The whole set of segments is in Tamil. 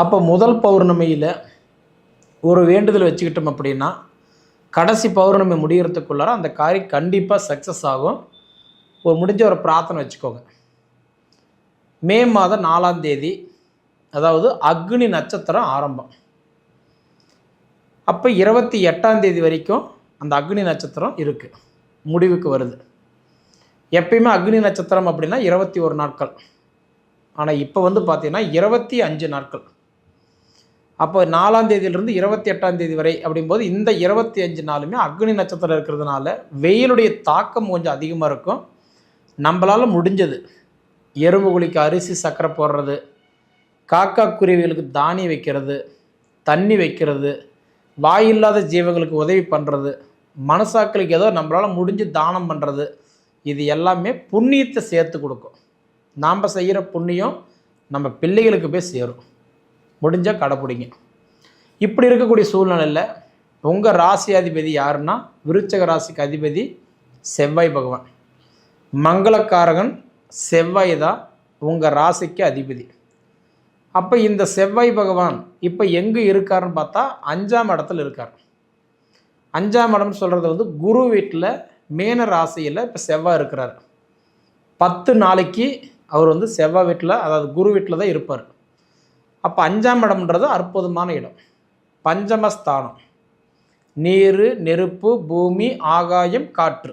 அப்போ முதல் பௌர்ணமியில் ஒரு வேண்டுதல் வச்சுக்கிட்டோம் அப்படின்னா கடைசி பௌர்ணமி முடிகிறதுக்குள்ளார அந்த காரியம் கண்டிப்பாக சக்ஸஸ் ஆகும். முடிஞ்ச ஒரு பிரார்த்தனை வச்சுக்கோங்க. மே மாதம் 4ஆம் தேதி, அதாவது அக்னி நட்சத்திரம் ஆரம்பம். அப்போ 28ஆம் தேதி வரைக்கும் அந்த அக்னி நட்சத்திரம் இருக்குது, முடிவுக்கு வருது. எப்பயுமே அக்னி நட்சத்திரம் அப்படின்னா 21 நாட்கள். ஆனால் இப்போ பார்த்தீங்கன்னா 25 நாட்கள். அப்போ 4ஆம் தேதியிலிருந்து 28ஆம் தேதி வரை அப்படிங்கும்போது இந்த 25 நாளுமே அக்னி நட்சத்திரம் இருக்கிறதுனால வெயிலுடைய தாக்கம் கொஞ்சம் அதிகமாக இருக்கும். நம்மளால் முடிஞ்சது எறும்புகளுக்கு அரிசி சர்க்கரை போடுறது, காக்கா குருவிகளுக்கு தானியம் வைக்கிறது, தண்ணி வைக்கிறது, வாயில்லாத ஜீவங்களுக்கு உதவி பண்ணுறது, மனசாக்களுக்கு ஏதோ நம்மளால் முடிஞ்சு தானம் பண்ணுறது, இது எல்லாமே புண்ணியத்தை சேர்த்து கொடுக்கும். நாம் செய்கிற புண்ணியம் நம்ம பிள்ளைகளுக்கு போய் சேரும். முடிஞ்சால் கடைப்பிடிங்க. இப்படி இருக்கக்கூடிய சூழ்நிலையில் உங்கள் ராசி அதிபதி யாருன்னா விருச்சக ராசிக்கு அதிபதி செவ்வாய் பகவான். மங்களக்காரகன் செவ்வாய் தான் உங்கள் ராசிக்கு அதிபதி. அப்போ இந்த செவ்வாய் பகவான் இப்போ எங்கே இருக்காருன்னு பார்த்தா 5ஆம் இடத்துல இருக்கார். 5ஆம் இடம்னு சொல்கிறது குரு வீட்டில் மேன ராசியில் இப்போ செவ்வாய் இருக்கிறார். 10 நாளைக்கு அவர் செவ்வாய் வீட்டில், அதாவது குரு வீட்டில் தான் இருப்பார். அப்போ 5ஆம் இடம்ன்றது அற்புதமான இடம், பஞ்சமஸ்தானம். நீர், நெருப்பு, பூமி, ஆகாயம், காற்று.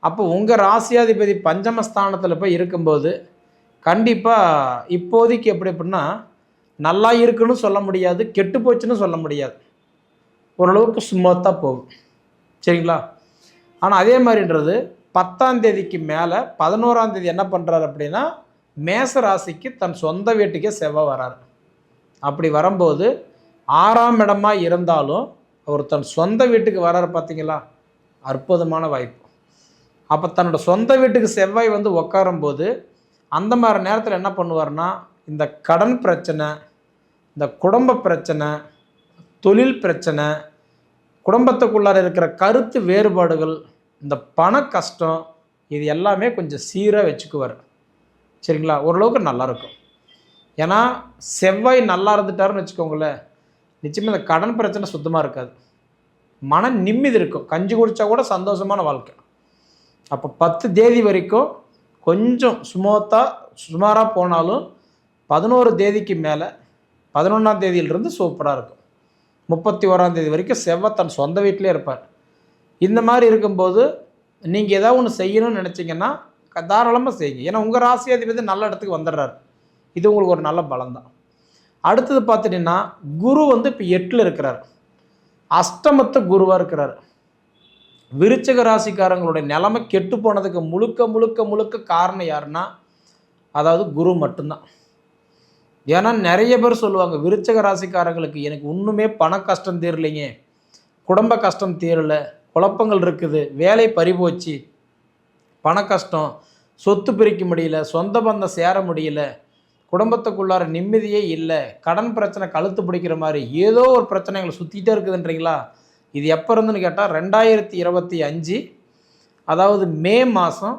அப்போ உங்கள் ராசியாதிபதி பஞ்சமஸ்தானத்தில் போய் இருக்கும்போது கண்டிப்பாக இப்போதைக்கு எப்படின்னா நல்லா இருக்குன்னு சொல்ல முடியாது, கெட்டு போச்சுன்னு சொல்ல முடியாது, ஓரளவுக்கு ஸ்மூத்தாக போகும். சரிங்களா? ஆனால் அதே மாதிரின்றது 10ஆம் தேதிக்கு மேலே 11ஆம் தேதி என்ன பண்ணுறாரு அப்படின்னா மேச ராசிக்கு தன் சொந்த வீட்டுக்கே செவ்வாய் வராரு. அப்படி வரும்போது 6ஆம் இடமா இருந்தாலும் அவர் தன் சொந்த வீட்டுக்கு வராரு. பார்த்தீங்களா? அற்புதமான வாய்ப்பு. அப்போ தன்னோட சொந்த வீட்டுக்கு செவ்வாய் உட்காரும்போது அந்த மாதிரி நேரத்தில் என்ன பண்ணுவார்னா இந்த கடன் பிரச்சனை, இந்த குடும்ப பிரச்சனை, தொழில் பிரச்சனை, குடும்பத்துக்குள்ளார இருக்கிற கருத்து வேறுபாடுகள், இந்த பண கஷ்டம், இது எல்லாமே கொஞ்சம் சீராக வச்சுக்குவார். சரிங்களா? ஓரளவுக்கு நல்லாயிருக்கும். ஏன்னா செவ்வாய் நல்லா இருந்துட்டாருன்னு வச்சுக்கோங்களேன், நிச்சயமாக இந்த கடன் பிரச்சனை சுத்தமாக இருக்காது, மன நிம்மதி இருக்கும், கஞ்சி குடித்தா கூட சந்தோஷமான வாழ்க்கை. அப்போ 10 தேதி வரைக்கும் கொஞ்சம் சுமாராக போனாலும் 11 தேதிக்கு மேலே 11ஆம் தேதியிலிருந்து சூப்பராக இருக்கும். 31ஆம் தேதி வரைக்கும் செவ்வாய் தன் சொந்த வீட்டிலே இருப்பார். இந்த மாதிரி இருக்கும்போது நீங்கள் ஏதாவது ஒன்று செய்யணும்னு நினச்சிங்கன்னா தாராளமாக செய்யுங்க. ஏன்னா உங்கள் ராசியாதிபதி நல்ல இடத்துக்கு வந்துடுறாரு. இது உங்களுக்கு ஒரு நல்ல பலம் தான். அடுத்தது பார்த்துட்டிங்கன்னா குரு இப்போ 8ல் இருக்கிறார், அஷ்டமத்து குருவாக இருக்கிறார். விருச்சக ராசிக்காரங்களுடைய நிலைமை கெட்டு போனதுக்கு முழுக்க முழுக்க முழுக்க காரணம் யாருன்னா அதாவது குரு மட்டும்தான். ஏன்னா நிறைய பேர் சொல்லுவாங்க விருச்சக ராசிக்காரங்களுக்கு எனக்கு இன்னுமே பண கஷ்டம் தீரலைங்க, குடும்ப கஷ்டம் தீரலை, குழப்பங்கள் இருக்குது, வேலை பறிபோச்சு, பண கஷ்டம், சொத்து பிரிக்க முடியல, சொந்த பந்தம் சேர முடியல, குடும்பத்துக்குள்ளார நிம்மதியே இல்லை, கடன் பிரச்சனை கழுத்து பிடிக்கிற மாதிரி ஏதோ ஒரு பிரச்சனை எங்களை சுற்றிக்கிட்டே இருக்குதுன்றீங்களா? இது எப்போ இருந்துன்னு கேட்டால் 2025, அதாவது மே மாதம்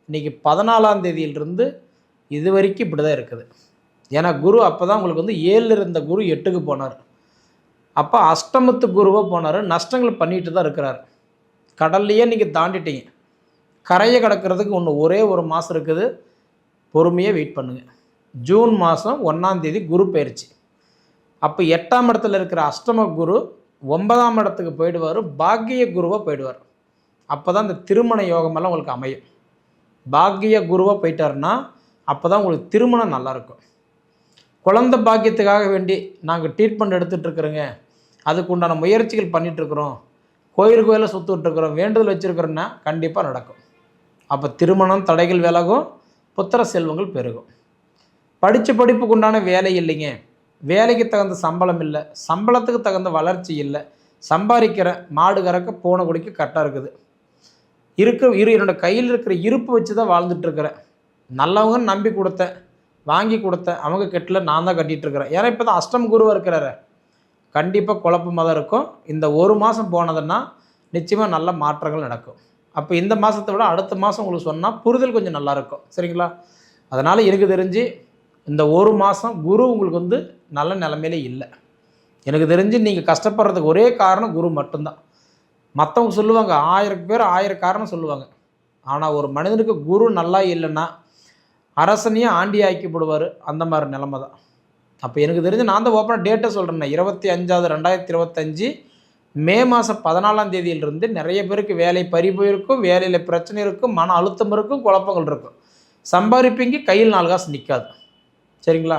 இன்றைக்கி 14ஆம் தேதியிலிருந்து இது வரைக்கும் இப்படி தான் இருக்குது. ஏன்னா குரு அப்போ தான் உங்களுக்கு 7ல் இருந்த குரு 8க்கு போனார். அப்போ அஷ்டமத்து குருவாக போனார். நஷ்டங்கள் பண்ணிட்டு தான் இருக்கிறார். கடல்லையே நீங்கள் தாண்டிட்டீங்க, கரையை கடக்கிறதுக்கு ஒரே ஒரு மாதம் இருக்குது, பொறுமையாக வெயிட் பண்ணுங்கள். ஜூன் மாதம் 1ஆம் தேதி குரு பயிற்சி. அப்போ 8ஆம் இடத்துல இருக்கிற அஷ்டம குரு 9ஆம் இடத்துக்கு போயிடுவார், பாக்கிய குருவாக போயிடுவார். அப்போ தான் இந்த திருமண யோகமெல்லாம் உங்களுக்கு அமையும். பாக்கிய குருவாக போயிட்டாருன்னா அப்போ தான் உங்களுக்கு திருமணம் நல்லாயிருக்கும். குழந்தை பாக்கியத்துக்காக வேண்டி நாங்கள் ட்ரீட்மெண்ட் எடுத்துகிட்டு இருக்கிறோங்க, அதுக்கு உண்டான முயற்சிகள் பண்ணிகிட்ருக்குறோம், கோயிலில் சுற்றுட்ருக்குறோம், வேண்டுதல் வச்சுருக்குறோன்னா கண்டிப்பாக நடக்கும். அப்போ திருமணம் தடைகள் விலகும், புத்திர செல்வங்கள் பெருகும். படித்த படிப்புக்கு உண்டான வேலை இல்லைங்க, வேலைக்கு தகுந்த சம்பளம் இல்லை, சம்பளத்துக்கு தகுந்த வளர்ச்சி இல்லை, சம்பாதிக்கிற மாடு கறக்க பூனை குடிக்க கரெக்டாக இருக்குது, என்னோட கையில் இருக்கிற இருப்பு வச்சு தான் வாழ்ந்துட்டுருக்கிறேன், நல்லவங்க நம்பி கொடுத்தேன், வாங்கி கொடுத்தேன், அவங்க கெட்டில் நான் தான் கட்டிகிட்ருக்கிறேன். ஏன்னா இப்போ தான் அஷ்டம் குருவாக இருக்கிறாரு, கண்டிப்பாக குழப்பமாக தான் இருக்கும். இந்த ஒரு மாதம் போனதுன்னா நிச்சயமாக நல்ல மாற்றங்கள் நடக்கும். அப்போ இந்த மாதத்தை விட அடுத்த மாதம் உங்களுக்கு சொன்னால் புரிதல் கொஞ்சம் நல்லாயிருக்கும். சரிங்களா? அதனால் எனக்கு தெரிஞ்சு இந்த ஒரு மாதம் குரு உங்களுக்கு வந்து நல்ல நிலைமையிலே இல்லை. எனக்கு தெரிஞ்சு நீங்கள் கஷ்டப்படுறதுக்கு ஒரே காரணம் குரு மட்டும்தான். மற்றவங்க சொல்லுவாங்க 1000 பேர் 1000 காரணம் சொல்லுவாங்க. ஆனால் ஒரு மனிதனுக்கு குரு நல்லா இல்லைன்னா அரசனையே ஆண்டி ஆக்கிப்படுவார். அந்த மாதிரி நிலைமை தான். அப்போ எனக்கு தெரிஞ்சு நான் தான் ஓப்பனாக டேட்டை சொல்கிறேன்னே, 25/2025 மே மாதம் 14ஆம் தேதியிலிருந்து நிறைய பேருக்கு வேலை பறி போயிருக்கும், வேலையில் பிரச்சனை இருக்கும், மன அழுத்தம் இருக்கும், குழப்பங்கள் இருக்கும். சம்பாதிப்பீங்க, கையில் 4 காசு நிற்காது. சரிங்களா?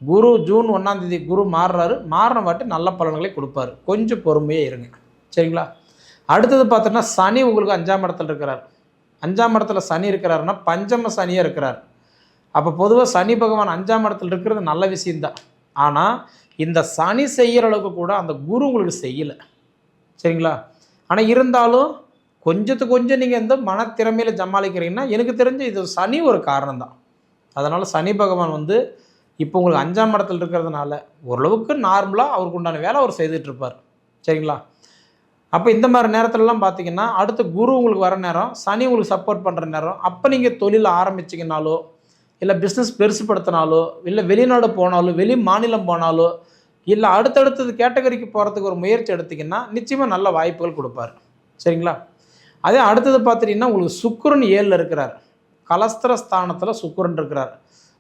குரு ஜூன் 1ஆம் தேதி குரு மாறுறாரு. மாறின வாட்டி நல்ல பலன்களை கொடுப்பாரு. கொஞ்சம் பொறுமையாக இருங்க. சரிங்களா? அடுத்தது பார்த்தோன்னா சனி உங்களுக்கு 5ஆம் இடத்துல இருக்கிறார். 5ஆம் இடத்துல சனி இருக்கிறாருன்னா பஞ்சம சனியாக இருக்கிறார். அப்போ பொதுவாக சனி பகவான் 5ஆம் இடத்துல இருக்கிறது நல்ல விஷயந்தான். ஆனால் இந்த சனி செய்கிற அளவுக்கு கூட அந்த குரு உங்களுக்கு செய்யலை. சரிங்களா? ஆனால் இருந்தாலும் கொஞ்சத்துக்கு கொஞ்சம் நீங்கள் இந்த மனத்திறமையில் சமாளிக்கிறீங்கன்னா எனக்கு தெரிஞ்சு இது சனி ஒரு காரணம் தான். அதனால் சனி பகவான் வந்து இப்போ உங்களுக்கு 5ஆம் இடத்துல இருக்கிறதுனால ஓரளவுக்கு நார்மலாக அவருக்கு உண்டான வேலை அவர் செய்துட்ருப்பார். சரிங்களா? அப்போ இந்த மாதிரி நேரத்துலலாம் பார்த்தீங்கன்னா அடுத்து குரு உங்களுக்கு வர நேரம், சனி உங்களுக்கு சப்போர்ட் பண்ணுற நேரம். அப்போ நீங்கள் தொழில் ஆரம்பிச்சிங்கனாலோ, இல்லை பிஸ்னஸ் பெருசுப்படுத்தினாலோ, இல்லை வெளிநாடு போனாலோ, வெளி மாநிலம் போனாலோ, இல்லை அடுத்தடுத்தது கேட்டகரிக்கு போகிறதுக்கு ஒரு முயற்சி எடுத்திங்கன்னா நிச்சயமாக நல்ல வாய்ப்புகள் கொடுப்பார். சரிங்களா? அதே அடுத்தது பார்த்துட்டிங்கன்னா உங்களுக்கு சுக்கிரன் 7ல் இருக்கிறார். கலஸ்திர ஸ்தானத்தில் சுக்கிரன் இருக்கிறார்.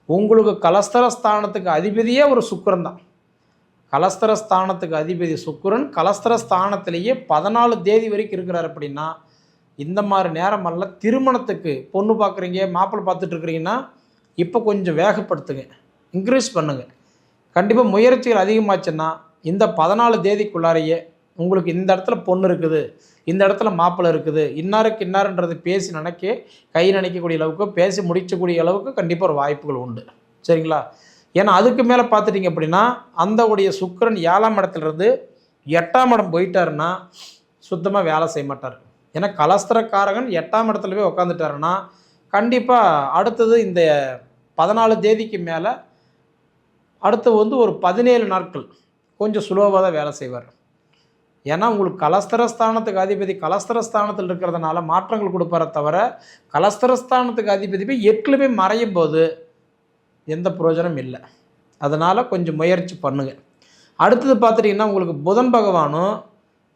உங்களுக்கு கலஸ்திர ஸ்தானத்துக்கு அதிபதியே ஒரு சுக்கிரன் தான். கலஸ்திர ஸ்தானத்துக்கு அதிபதி சுக்கிரன் கலஸ்திர ஸ்தானத்திலேயே 14 தேதி வரைக்கும் இருக்கிறார். அப்படின்னா இந்த மாதிரி நேரமெல்லாம் திருமணத்துக்கு பொண்ணு பார்க்குறீங்க, மாப்பிள்ளை பார்த்துட்டு இருக்கிறீங்கன்னா இப்போ கொஞ்சம் வேகப்படுத்துங்க, இன்க்ரீஸ் பண்ணுங்கள். கண்டிப்பாக முயற்சிகள் அதிகமாச்சுன்னா இந்த 14 தேதிக்குள்ளாரையே உங்களுக்கு இந்த இடத்துல பொண்ணு இருக்குது, இந்த இடத்துல மாப்பிள்ளை இருக்குது, இன்னாருக்கு இன்னாருன்றது பேசி கை நினைக்கக்கூடிய அளவுக்கு, பேசி முடிக்கக்கூடிய அளவுக்கு கண்டிப்பாக ஒரு வாய்ப்புகள் உண்டு. சரிங்களா? ஏன்னா அதுக்கு மேலே பார்த்துட்டிங்க அப்படின்னா அந்த உடைய சுக்கிரன் 7ஆம் இடத்துலேருந்து 8ஆம் இடம் போயிட்டாருன்னா சுத்தமாக வேலை செய்ய மாட்டார். ஏன்னா கலஸ்திரக்காரகன் 8ஆம் இடத்துல போய் உட்காந்துட்டாருன்னா கண்டிப்பாக அடுத்தது இந்த 14 தேதிக்கு மேலே அடுத்து வந்து ஒரு 17 நாட்கள் கொஞ்சம் சுலோவாக தான் வேலை செய்வார். ஏன்னா உங்களுக்கு கலஸ்திரஸ்தானத்துக்கு அதிபதி கலஸ்திரஸ்தானத்தில் இருக்கிறதுனால மாற்றங்கள் கொடுப்பார தவிர கலஸ்திரஸ்தானத்துக்கு அதிபதி போய் 8ல் போய் மறையும் போது எந்த பிரயோஜனம் இல்லை. அதனால் கொஞ்சம் முயற்சி பண்ணுங்கள். அடுத்தது பார்த்துட்டிங்கன்னா உங்களுக்கு புதன் பகவானும்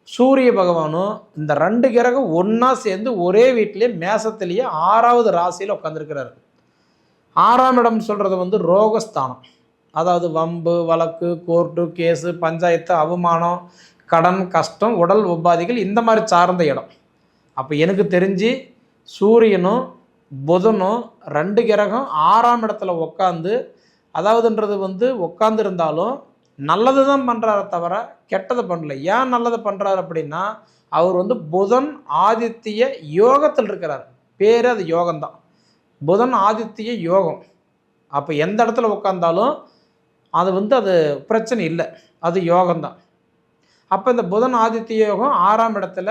சூரிய பகவானும் இந்த 2 கிரகம் ஒன்றா சேர்ந்து ஒரே வீட்டிலே மேசத்திலேயே 6வது ராசியில் உட்காந்துருக்கிறாரு. 6ஆம் இடம் சொல்கிறது வந்து ரோகஸ்தானம். அதாவது வம்பு வழக்கு கோர்ட்டு கேஸு பஞ்சாயத்து அவமானம் கடன் கஷ்டம் உடல் உபாதிகள் இந்த மாதிரி சார்ந்த இடம். அப்போ எனக்கு தெரிஞ்சு சூரியனும் புதனும் 2 கிரகம் 6ஆம் இடத்துல உட்காந்து, அதாவதுன்றது வந்து உட்காந்து இருந்தாலும் நல்லது தான் பண்ணுறாரு தவிர கெட்டதை பண்ணல. ஏன் நல்லதை பண்ணுறாரு அப்படின்னா அவர் வந்து புதன் ஆதித்ய யோகத்தில் இருக்கிறார். பேர் அது யோகம்தான், புதன் ஆதித்ய யோகம். அப்போ எந்த இடத்துல உட்காந்தாலும் அது வந்து அது பிரச்சனை இல்லை, அது யோகம்தான். அப்போ இந்த புதன் ஆதித்ய யோகம் 6ஆம் இடத்துல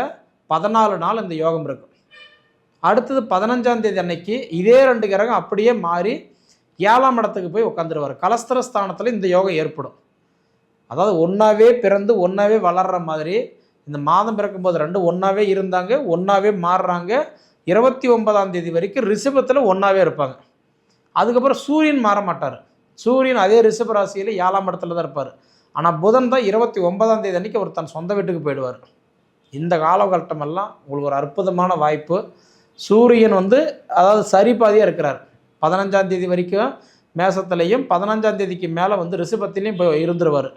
14 நாள் இந்த யோகம் இருக்கும். அடுத்தது 15ஆம் தேதி அன்னைக்கு இதே 2 கிரகம் அப்படியே மாறி 7ஆம் இடத்துக்கு போய் உட்காந்துருவார். கலஸ்திர ஸ்தானத்தில் இந்த யோகம் ஏற்படும். அதாவது ஒன்றாவே பிறந்து ஒன்றாவே வளர்கிற மாதிரி இந்த மாதம் பிறக்கும்போது 2 ஒன்றாவே இருந்தாங்க, ஒன்றாவே மாறுறாங்க. 29ஆம் தேதி வரைக்கும் ரிஷபத்தில் ஒன்றாவே இருப்பாங்க. அதுக்கப்புறம் சூரியன் மாற மாட்டார். சூரியன் அதே ரிஷப ராசியில் 7ஆம் இடத்துல தான் இருப்பார். ஆனால் புதன் தான் 29ஆம் தேதி அன்றைக்கி அவர் தன் சொந்த வீட்டுக்கு போயிடுவார். இந்த காலகட்டமெல்லாம் உங்களுக்கு ஒரு அற்புதமான வாய்ப்பு. சூரியன் வந்து அதாவது சரிபாதியாக இருக்கிறார். 15ஆம் தேதி வரைக்கும் மேசத்துலேயும் 15ஆம் தேதிக்கு மேலே வந்து ரிஷபத்திலையும் போய் இருந்துருவார்.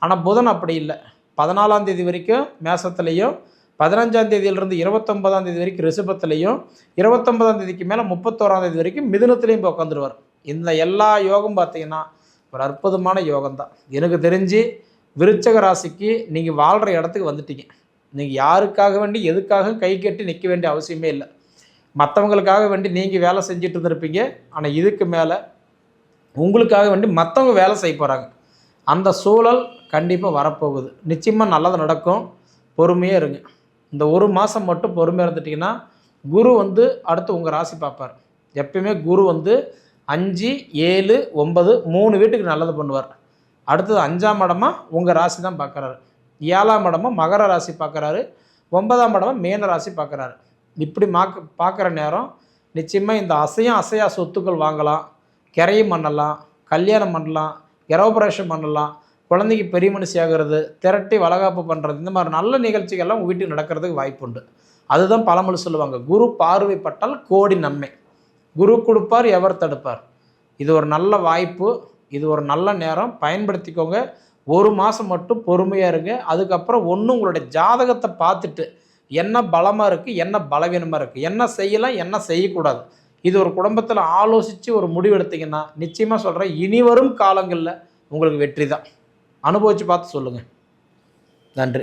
ஆனால் புதன் அப்படி இல்லை. 14ஆம் தேதி வரைக்கும் மேசத்துலேயும் 15ஆம் தேதியிலிருந்து 29ஆம் தேதி வரைக்கும் ரிஷபத்திலையும் 29ஆம் தேதிக்கு மேலே 31ஆம் தேதி வரைக்கும் மிதுனத்துலேயும் போய் உட்காந்துருவார். இந்த எல்லா யோகம் பார்த்தீங்கன்னா ஒரு அற்புதமான யோகம்தான். எனக்கு தெரிஞ்சு விருச்சக ராசிக்கு நீங்கள் வாழ்கிற இடத்துக்கு வந்துட்டீங்க. நீங்கள் யாருக்காக வேண்டி எதுக்காக கை கட்டி நிற்க வேண்டிய அவசியமே இல்லை. மற்றவங்களுக்காக வேண்டி நீங்கள் வேலை செஞ்சுட்டு இருந்திருப்பீங்க. ஆனால் இதுக்கு மேலே உங்களுக்காக வேண்டி மற்றவங்க வேலை செய்ய போகிறாங்க. அந்த சூழல் கண்டிப்பாக வரப்போகுது. நிச்சயமாக நல்லது நடக்கும். பொறுமையாக இருங்க. இந்த ஒரு மாதம் மட்டும் பொறுமையாக இருந்துட்டிங்கன்னா குரு வந்து அடுத்து உங்கள் ராசி பார்ப்பார். எப்பயுமே குரு வந்து 5, 7, 9 3 வீட்டுக்கு நல்லது பண்ணுவார். அடுத்தது 5ஆம் இடமா உங்கள் ராசி தான் பார்க்குறாரு. 7ஆம் இடமா மகர ராசி பார்க்குறாரு. 9ஆம் இடமா மீன ராசி பார்க்குறாரு. இப்படி பார்க்குற நேரம் நிச்சயமாக இந்த அசையா சொத்துக்கள் வாங்கலாம், கிரையும் பண்ணலாம், கல்யாணம் பண்ணலாம், கிரகப்பிரவேசம் பண்ணலாம், குழந்தைக்கு பெரிய மனுஷி ஆகிறது, திரட்டி வளகாப்பு பண்ணுறது, இந்த மாதிரி நல்ல நிகழ்ச்சிகள்லாம் உங்கள் வீட்டுக்கு நடக்கிறதுக்கு வாய்ப்பு உண்டு. அதுதான் பழமொழி சொல்லுவாங்க, குரு பார்வைப்பட்டால் கோடி நன்மை, குரு கொடுப்பார் எவர் தடுப்பார். இது ஒரு நல்ல வாய்ப்பு, இது ஒரு நல்ல நேரம், பயன்படுத்திக்கோங்க. 1 மாதம் மட்டும் பொறுமையாக இருங்க. அதுக்கப்புறம் ஒன்று உங்களுடைய ஜாதகத்தை பார்த்துட்டு என்ன பலமாக இருக்குது, என்ன பலவீனமாக இருக்குது, என்ன செய்யலாம், என்ன செய்யக்கூடாது, இது ஒரு குடும்பத்தில் ஆலோசித்து ஒரு முடிவு எடுத்திங்கன்னா நிச்சயமாக சொல்கிறேன், இனி வரும் காலங்களில் உங்களுக்கு வெற்றி தான். அனுபவித்து பார்த்து சொல்லுங்கள். நன்றி.